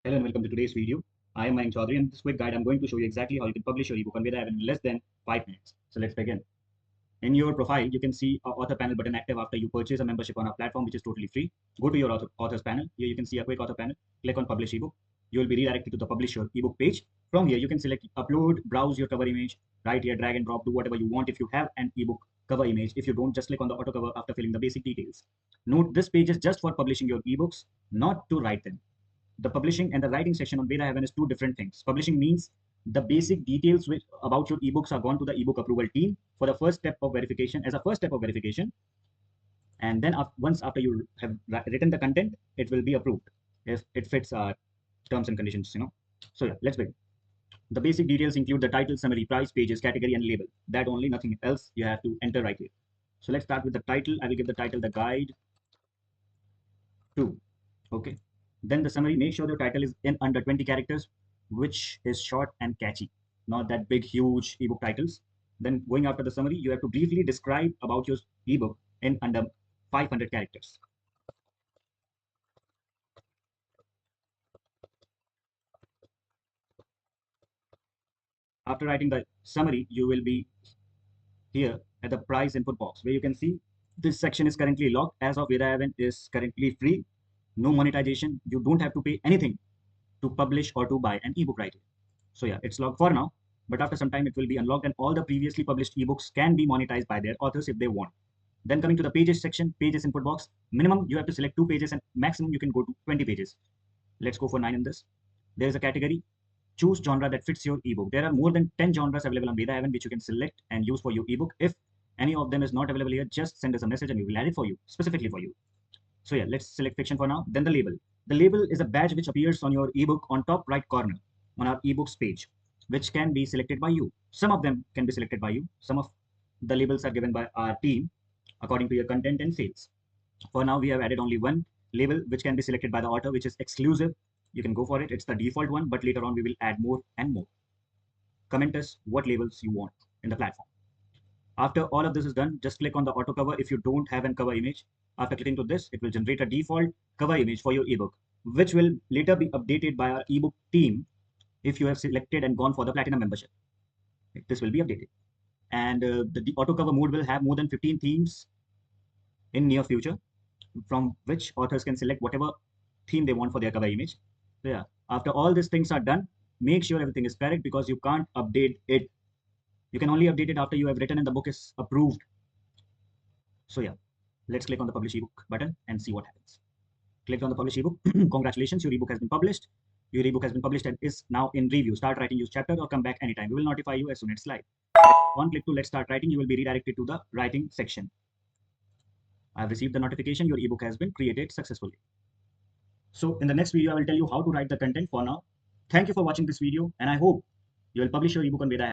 Hello and welcome to today's video. I am Mayank Chawdhari, and in this quick guide, I'm going to show you exactly how you can publish your ebook on VedaHaven in less than 5 minutes. So let's begin. In your profile, you can see our author panel button active after you purchase a membership on our platform, which is totally free. Go to your authors panel. Here you can see a quick author panel. Click on publish ebook. You will be redirected to the publish your ebook page. From here, you can select upload, browse your cover image, right here, drag and drop, do whatever you want if you have an ebook cover image. If you don't, just click on the auto cover after filling the basic details. Note, this page is just for publishing your ebooks, not to write them. The publishing and the writing section on VedaHaven is two different things. Publishing means the basic details about your ebooks are gone to the ebook approval team for the first step of verification, as a first step of verification. And then once after you have written the content, it will be approved if it fits our terms and conditions. So yeah, let's begin. The basic details include the title, summary, price, pages, category, and label. That only, nothing else you have to enter right here. So let's start with the title. I will give the title The Guide to. Okay. Then the summary, make sure your title is in under 20 characters, which is short and catchy, not that big, huge ebook titles. Then going after the summary, you have to briefly describe about your ebook in under 500 characters. After writing the summary, you will be here at the price input box where you can see this section is currently locked. As of VedaHaven is currently free, no monetization. You don't have to pay anything to publish or to buy an ebook right here. So yeah, it's locked for now, but after some time it will be unlocked and all the previously published ebooks can be monetized by their authors if they want. Then coming to the pages section, pages input box, minimum you have to select 2 pages and maximum you can go to 20 pages. Let's go for 9 in this. There is a category. Choose genre that fits your ebook. There are more than 10 genres available on VedaHaven which you can select and use for your ebook. If any of them is not available here, just send us a message and we will add it for you, specifically for you. So yeah, let's select fiction for now. Then the label. The label is a badge which appears on your ebook on top right corner on our ebooks page, which can be selected by you. Some of them can be selected by you. Some of the labels are given by our team according to your content and sales. For now, we have added only one label which can be selected by the author, which is exclusive. You can go for it. It's the default one, but later on we will add more and more. Comment us what labels you want in the platform. After all of this is done, just click on the auto cover if you don't have a cover image. After clicking to this, it will generate a default cover image for your ebook, which will later be updated by our ebook team if you have selected and gone for the platinum membership. This will be updated. And the auto cover mode will have more than 15 themes in near future, from which authors can select whatever theme they want for their cover image. So yeah, after all these things are done, make sure everything is correct because you can't update it. You can only update it after you have written and the book is approved. So yeah, let's click on the publish ebook button and see what happens. Click on the publish ebook. Congratulations, your ebook has been published. Your ebook has been published and is now in review. Start writing your chapter or come back anytime. We will notify you as soon as it's live. On click to let's start writing, you will be redirected to the writing section. I have received the notification your ebook has been created successfully. So in the next video, I will tell you how to write the content. For now, thank you for watching this video and I hope you will publish your ebook on VedaHaven.